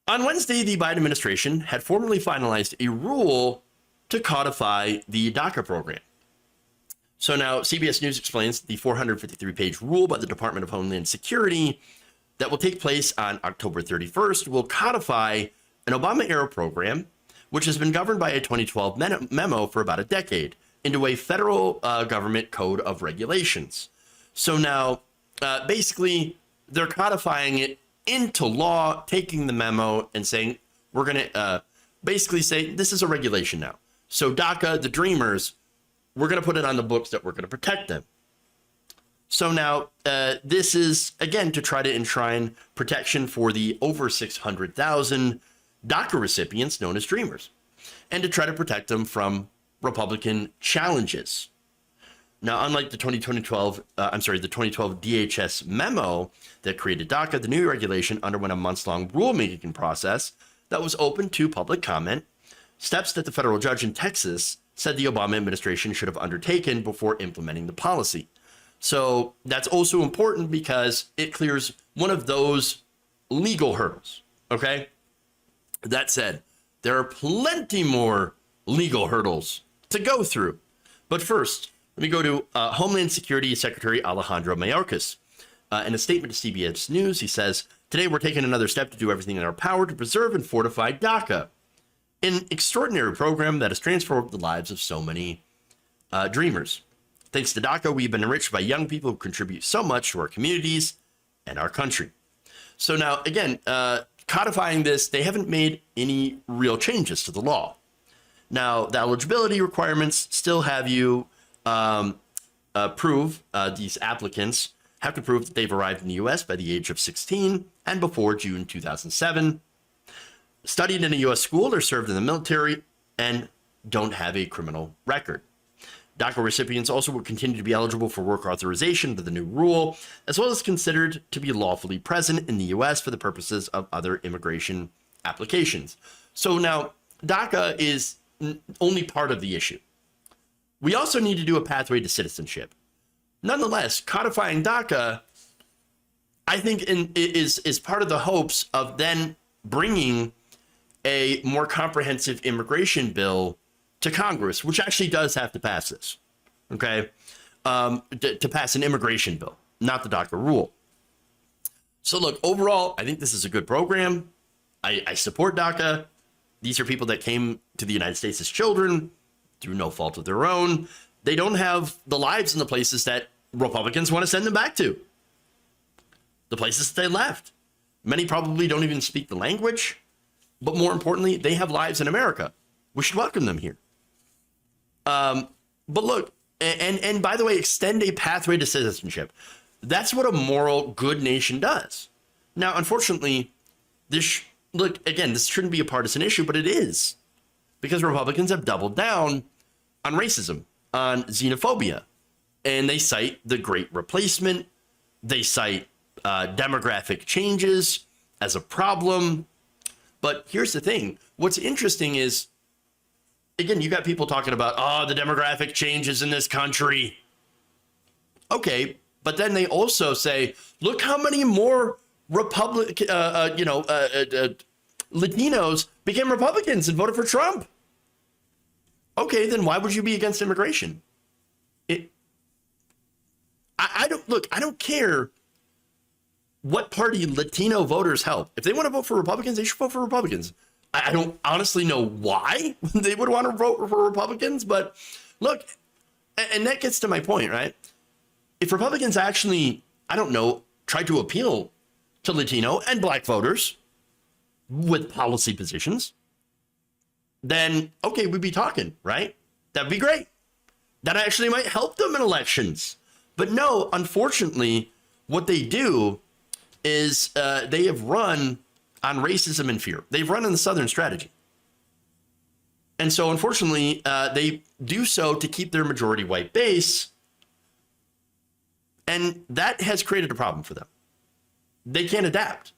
On Wednesday, the Biden administration had formally finalized a rule to codify the DACA program. So now CBS News explains the 453-page rule by the Department of Homeland Security that will take place on October 31st will codify an Obama-era program, which has been governed by a 2012 memo for about a decade, into a federal government code of regulations. So now, basically, they're codifying it into law, taking the memo and saying, we're going to basically say, this is a regulation now. So DACA, the Dreamers, we're going to put it on the books that we're going to protect them. So now this is, again, to try to enshrine protection for the over 600,000 DACA recipients known as Dreamers, and to try to protect them from Republican challenges. Now, unlike the 2012 DHS memo that created DACA, the new regulation underwent a months-long rulemaking process that was open to public comment, steps that the federal judge in Texas said the Obama administration should have undertaken before implementing the policy. So that's also important because it clears one of those legal hurdles, okay? That said, there are plenty more legal hurdles to go through. But first, let me go to Homeland Security Secretary Alejandro Mayorkas. In a statement to CBS News, he says, "Today we're taking another step to do everything in our power to preserve and fortify DACA, an extraordinary program that has transformed the lives of so many Dreamers. Thanks to DACA, we've been enriched by young people who contribute so much to our communities and our country." So now, again, codifying this, they haven't made any real changes to the law. Now, the eligibility requirements still have you prove, these applicants have to prove that they've arrived in the U.S. by the age of 16 and before June 2007, studied in a U.S. school or served in the military, and don't have a criminal record. DACA recipients also will continue to be eligible for work authorization under the new rule, as well as considered to be lawfully present in the U.S. for the purposes of other immigration applications. So now DACA is only part of the issue. We also need to do a pathway to citizenship. Nonetheless, codifying DACA, I think, is part of the hopes of then bringing a more comprehensive immigration bill to Congress, which actually does have to pass this, okay? To pass an immigration bill, not the DACA rule. So look, overall, I think this is a good program. I support DACA. These are people that came to the United States as children through no fault of their own. They don't have the lives in the places that Republicans want to send them back to. The places that they left. Many probably don't even speak the language, but more importantly, they have lives in America. We should welcome them here. But look, and by the way, extend a pathway to citizenship. That's what a moral, good nation does. Now, unfortunately, look, again, this shouldn't be a partisan issue, but it is, because Republicans have doubled down on racism, on xenophobia, and they cite the Great Replacement. They cite demographic changes as a problem. But here's the thing. What's interesting is, again, you got people talking about, the demographic changes in this country. Okay, but then they also say, look how many more Latinos became Republicans and voted for Trump. Okay, then why would you be against immigration? I don't care what party Latino voters help. If they want to vote for Republicans, they should vote for Republicans. I don't honestly know why they would want to vote for Republicans, but look, and that gets to my point, right? If Republicans actually, try to appeal to Latino and Black voters with policy positions, then, okay, we'd be talking, right? That'd be great. That actually might help them in elections. But no, unfortunately, what they do is they have run on racism and fear. They've run on the Southern strategy. And so, unfortunately, they do so to keep their majority white base. And that has created a problem for them. They can't adapt.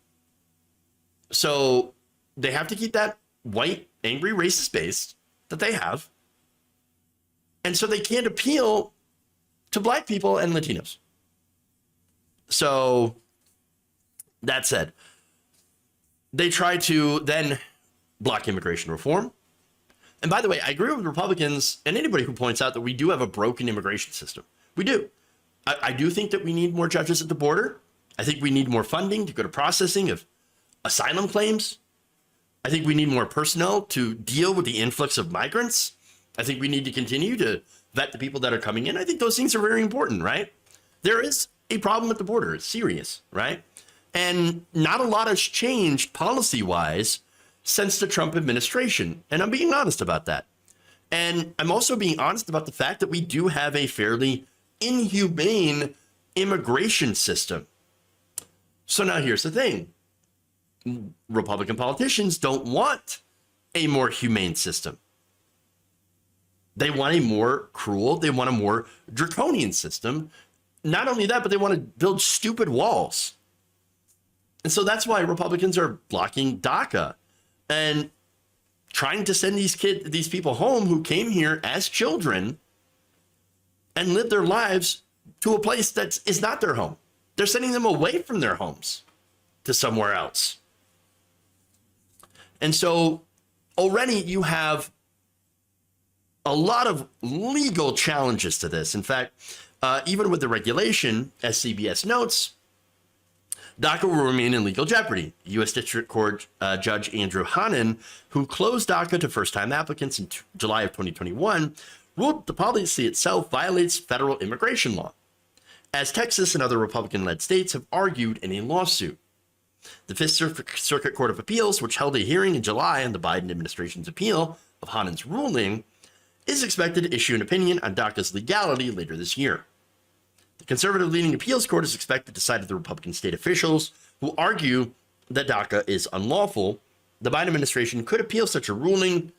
So they have to keep that white, angry, racist base that they have. And so they can't appeal to Black people and Latinos. So that said, They try to then block immigration reform. And by the way, I agree with Republicans and anybody who points out that we do have a broken immigration system. We do. I do think that we need more judges at the border. I think we need more funding to go to processing of asylum claims. I think we need more personnel to deal with the influx of migrants. I think we need to continue to vet the people that are coming in. I think those things are very important, right? There is a problem at the border. It's serious, right? And not a lot has changed policy-wise since the Trump administration. And I'm being honest about that. And I'm also being honest about the fact that we do have a fairly inhumane immigration system. So now here's the thing. Republican politicians don't want a more humane system. They want a more cruel, they want a more draconian system. Not only that, but they want to build stupid walls. And so that's why Republicans are blocking DACA and trying to send these people home who came here as children and live their lives to a place that is not their home. They're sending them away from their homes to somewhere else. And so already you have a lot of legal challenges to this. In fact, even with the regulation, as CBS notes, DACA will remain in legal jeopardy. U.S. District Court Judge Andrew Hanen, who closed DACA to first-time applicants in July of 2021, ruled the policy itself violates federal immigration law, as Texas and other Republican-led states have argued in a lawsuit. The Fifth Circuit Court of Appeals, which held a hearing in July on the Biden administration's appeal of Hanen's ruling, is expected to issue an opinion on DACA's legality later this year. The conservative leading appeals court is expected to side with the Republican state officials who argue that DACA is unlawful. The Biden administration could appeal such a ruling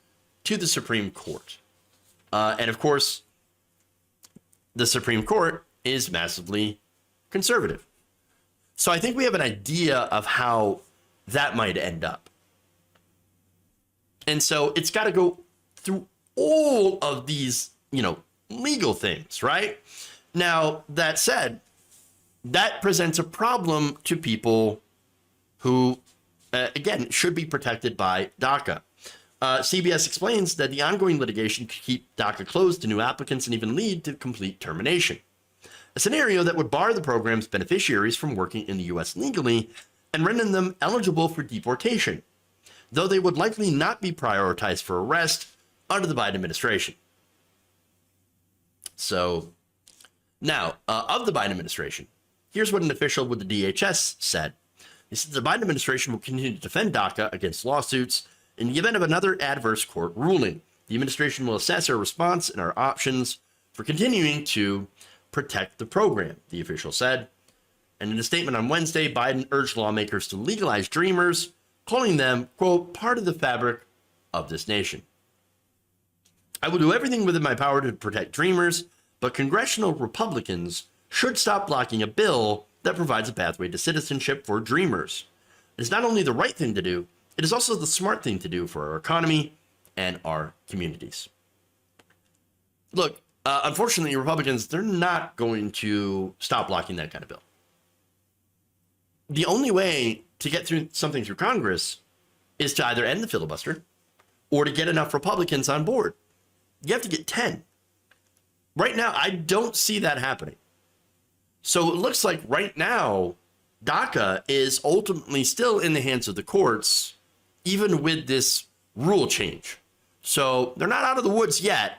to the Supreme Court. And of course, the Supreme Court is massively conservative. So I think we have an idea of how that might end up. And so it's got to go through all of these, legal things, right? Now, that said, that presents a problem to people who, again, should be protected by DACA. CBS explains that the ongoing litigation could keep DACA closed to new applicants and even lead to complete termination, a scenario that would bar the program's beneficiaries from working in the U.S. legally and render them eligible for deportation, though they would likely not be prioritized for arrest under the Biden administration. So now, of the Biden administration, here's what an official with the DHS said. He said the Biden administration will continue to defend DACA against lawsuits in the event of another adverse court ruling. The administration will assess our response and our options for continuing to protect the program, the official said. And in a statement on Wednesday, Biden urged lawmakers to legalize dreamers, calling them, quote, part of the fabric of this nation. I will do everything within my power to protect dreamers, but congressional Republicans should stop blocking a bill that provides a pathway to citizenship for dreamers. It is not only the right thing to do, it is also the smart thing to do for our economy and our communities. Look, unfortunately, Republicans, they're not going to stop blocking that kind of bill. The only way to get through something through Congress is to either end the filibuster or to get enough Republicans on board. You have to get 10. Right now, I don't see that happening. So it looks like right now, DACA is ultimately still in the hands of the courts, even with this rule change. So they're not out of the woods yet,